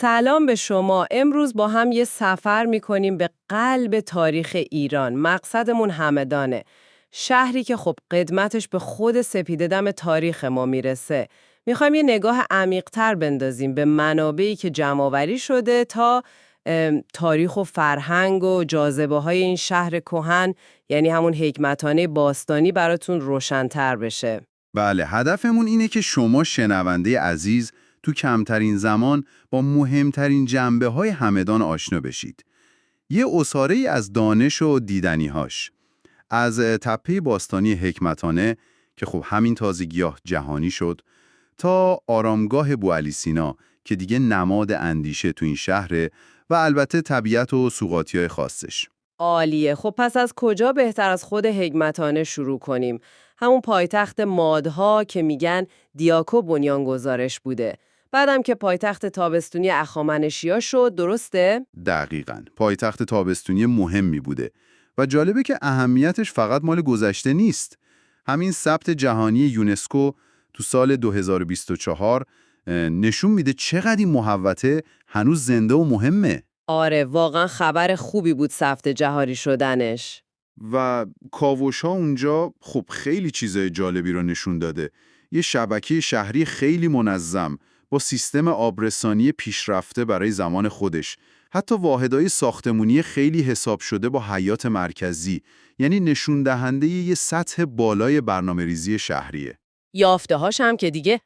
سلام به شما. امروز با هم یه سفر میکنیم به قلب تاریخ ایران. مقصدمون همدانه. شهری که خب قدمتش به خود سپیده دم تاریخ ما میرسه. میخوایم یه نگاه عمیق‌تر بندازیم به منابعی که جمع‌آوری شده تا تاریخ و فرهنگ و جاذبه‌های این شهر کهن، یعنی همون حکمتانه باستانی براتون روشن‌تر بشه. بله، هدفمون اینه که شما شنونده عزیز تو کمترین زمان با مهمترین جنبه‌های همدان آشنا بشید. یه عصاره‌ای از دانش و دیدنی‌هاش. از تپه باستانی حکمتانه که خب همین تازگی‌ها جهانی شد تا آرامگاه بوعلی سینا که دیگه نماد اندیشه تو این شهره و البته طبیعت و سوغاتی‌های خاصش. عالیه. خب پس از کجا بهتر از خود حکمتانه شروع کنیم؟ همون پایتخت مادها که میگن دیاکو بنیانگذارش بوده. بعدم که پایتخت تابستونی اخامنشی‌ها شد، درسته؟ دقیقاً. پایتخت تابستونی مهمی بوده و جالبه که اهمیتش فقط مال گذشته نیست. همین ثبت جهانی یونسکو تو سال 2024 نشون میده چقدر این محوطه هنوز زنده و مهمه. آره، واقعا خبر خوبی بود ثبت جهانی شدنش. و کاوش‌ها اونجا خب خیلی چیزای جالبی رو نشون داده. یه شبکه شهری خیلی منظم با سیستم آبرسانی پیشرفته برای زمان خودش. حتی واحدهای ساختمونی خیلی حساب شده با حیاط مرکزی، یعنی نشون دهنده یه سطح بالای برنامه‌ریزی شهریه. یافته‌هاش هم که دیگه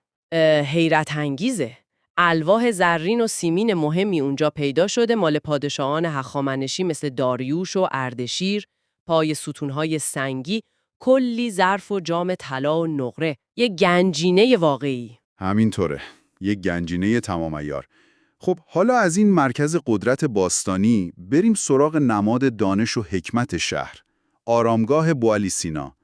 حیرت انگیزه. الواح زرین و سیمین مهمی اونجا پیدا شده، مال پادشاهان هخامنشی مثل داریوش و اردشیر، پای ستونهای سنگی، کلی ظرف و جام طلا و نقره. یه گنجینه واقعی. همینطوره. یه گنجینه تمام عیار. خب حالا از این مرکز قدرت باستانی بریم سراغ نماد دانش و حکمت شهر. آرامگاه بوعلی سینا.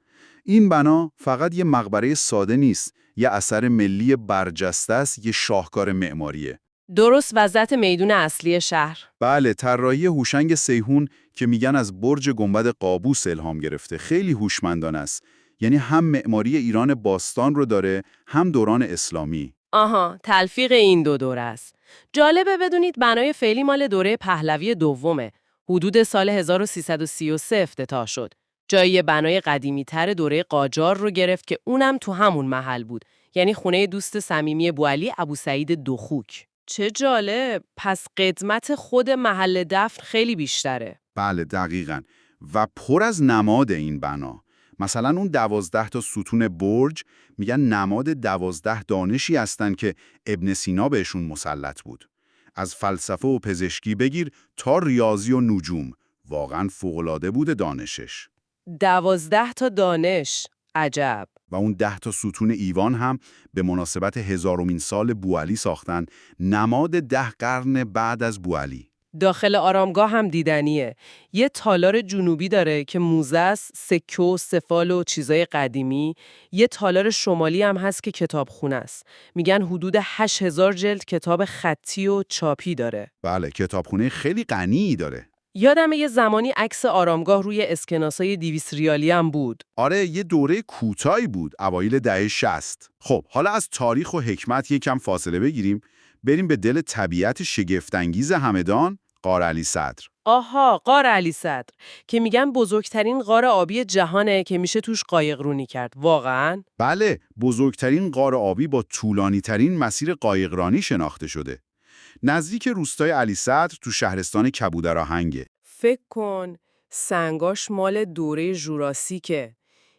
این بنا فقط یه مقبره ساده نیست، یه اثر ملی برجسته است، یه شاهکار معماریه. درست وسط میدون اصلی شهر. بله، طراحی هوشنگ سیهون که میگن از برج گنبد قابوس الهام گرفته، خیلی هوشمندانه است. یعنی هم معماری ایران باستان رو داره، هم دوران اسلامی. آها، تلفیق این دو دوره است. جالبه بدونید بنای فعلی مال دوره پهلوی دومه. حدود سال 1333 افتتاح شد. جای یه بنای قدیمی‌تر دوره قاجار رو گرفت که اونم تو همون محل بود. یعنی خونه دوست صمیمی بوعلی ابوسعید دخوک. چه جالب. پس قدمت خود محل دفن خیلی بیشتره. بله دقیقاً. و پر از نماد این بنا. مثلا اون 12 تا ستون برج میگن نماد 12 دانشی هستن که ابن سینا بهشون مسلط بود. از فلسفه و پزشکی بگیر تا ریاضی و نجوم. واقعاً فوق‌العاده بوده دانشش. 12 تا دانش. عجب. و اون 10 تا ستون ایوان هم به مناسبت 1000مین سال بوعلی ساختن، نماد 10 قرن بعد از بوعلی. داخل آرامگاه هم دیدنیه. یه تالار جنوبی داره که موزه است، سکه و سفال و چیزای قدیمی. یه تالار شمالی هم هست که کتابخونه است. میگن حدود 8000 جلد کتاب خطی و چاپی داره. بله، کتابخونه خیلی غنی داره. یادمه یه زمانی عکس آرامگاه روی اسکناسای 200 ریالی هم بود. آره، یه دوره کوتاهی بود، اوایل دهه 60. خب حالا از تاریخ و حکمت یکم فاصله بگیریم، بریم به دل طبیعت شگفت‌انگیز همدان، غار علی صدر. آها، غار علی صدر که میگن بزرگترین غار آبی جهانه که میشه توش قایقرونی کرد. واقعاً؟ بله، بزرگترین غار آبی با طولانی‌ترین مسیر قایقرانی شناخته شده. نزدیک روستای علی صدر تو شهرستان کبودرآهنگه. فکر کن سنگاش مال دوره ژوراسیکه،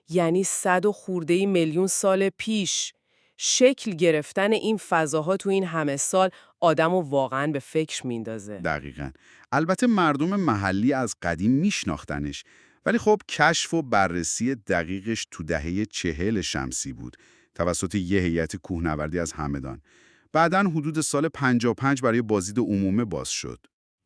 یعنی 100 و خورده میلیون سال پیش. شکل گرفتن این فضاها تو این همه سال آدمو واقعاً به فکر میندازه. دقیقاً. البته مردم محلی از قدیم میشناختنش، ولی خب کشف و بررسی دقیقش تو دهه 40 شمسی بود توسط یه هیئت کوهنوردی از همدان. بعداً حدود سال 55 برای بازدید عمومی باز شد.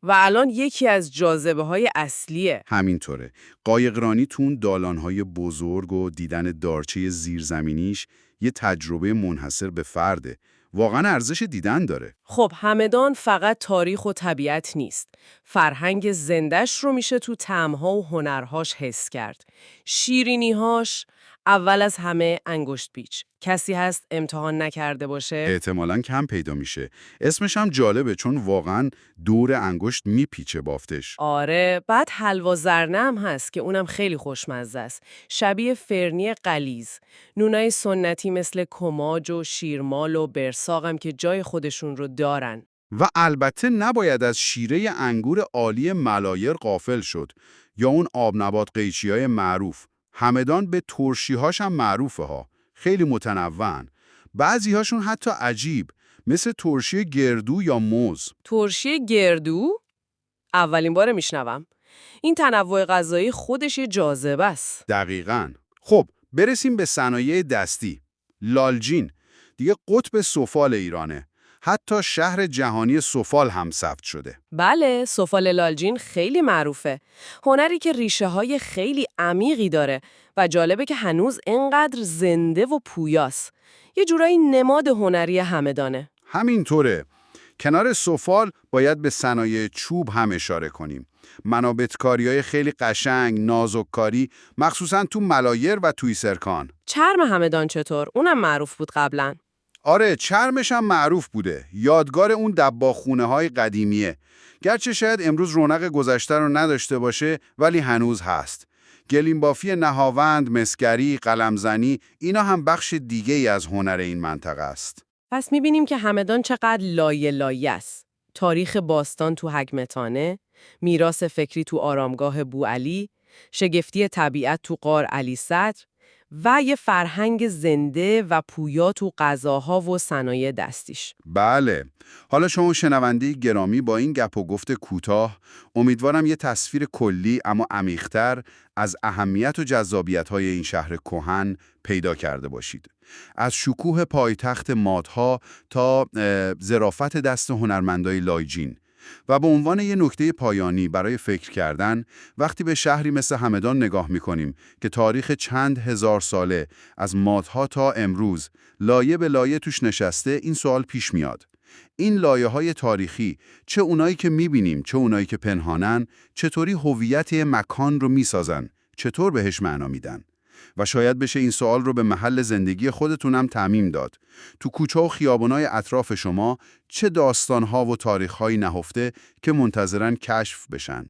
و الان یکی از جاذبه‌های اصلیه. همینطوره. قایقرانی تو اون دالان‌های بزرگ و دیدن دارچه زیرزمینیش یه تجربه منحصر به فرده. واقعاً ارزش دیدن داره. خب همدان فقط تاریخ و طبیعت نیست. فرهنگ زندش رو میشه تو طعم‌ها و هنرهاش حس کرد. شیرینی‌هاش، اول از همه انگشت پیچ. کسی هست امتحان نکرده باشه؟ احتمالاً کم پیدا میشه. اسمش هم جالبه چون واقعاً دور انگشت میپیچه بافتش. آره، بعد حلوا زرنه هم هست که اونم خیلی خوشمزه است. شبیه فرنی غلیظ. نونای سنتی مثل کماج و شیرمال و برساق هم که جای خودشون رو دارن. و البته نباید از شیره انگور عالی ملایر غافل شد یا اون آبنبات قیچی‌های معروف. همدان به ترشی‌هاش هم معروفه ها. خیلی متنوعن. بعضی‌هاشون حتی عجیب، مثل ترشی گردو یا موز. ترشی گردو؟ اولین بار میشنوم. این تنوع غذایی خودش یه جاذبه است. دقیقاً. خب برسیم به صنایع دستی. لالجین دیگه قطب سفال ایرانه. حتی شهر جهانی سفال هم ثبت شده. بله، سفال لالجین خیلی معروفه. هنری که ریشه های خیلی عمیقی داره و جالبه که هنوز انقدر زنده و پویاست. یه جورایی نماد هنری همدانه. همینطوره. کنار سفال باید به صنایع چوب هم اشاره کنیم. منابت‌کاری‌های خیلی قشنگ، نازک‌کاری، مخصوصاً تو ملایر و توی سرکان. چرم همدان چطور؟ اونم معروف بود قبلا. آره، چرمش هم معروف بوده. یادگار اون دباغخونه‌های قدیمیه. گرچه شاید امروز رونق گذشته رو نداشته باشه، ولی هنوز هست. گلیم‌بافی نهاوند، مسگری، قلمزنی، اینا هم بخش دیگه‌ای از هنر این منطقه است. پس میبینیم که همدان چقدر لایه لایه است. تاریخ باستان تو حکمتانه، میراث فکری تو آرامگاه بوعلی، شگفتی طبیعت تو غار علی صدر و یه فرهنگ زنده و پویا تو غذاها و صنایع دستیش. بله. حالا شما شنونده گرامی با این گپ و گفت کوتاه، امیدوارم یه تصویر کلی اما عمیق‌تر از اهمیت و جذابیت‌های این شهر کهن پیدا کرده باشید. از شکوه پایتخت مادها تا ظرافت دست هنرمندای لایجین. و به عنوان یه نکته پایانی برای فکر کردن، وقتی به شهری مثل همدان نگاه می‌کنیم که تاریخ چند هزار ساله از مادها تا امروز لایه به لایه توش نشسته، این سوال پیش میاد. این لایه‌های تاریخی، چه اونایی که می‌بینیم، چه اونایی که پنهانن، چطوری هویت مکان رو می‌سازن، چطور بهش معنا میدن؟ و شاید بشه این سوال رو به محل زندگی خودتونم تعمیم داد. تو کوچه و خیابان‌های اطراف شما چه داستان‌ها و تاریخ‌هایی نهفته که منتظرن کشف بشن؟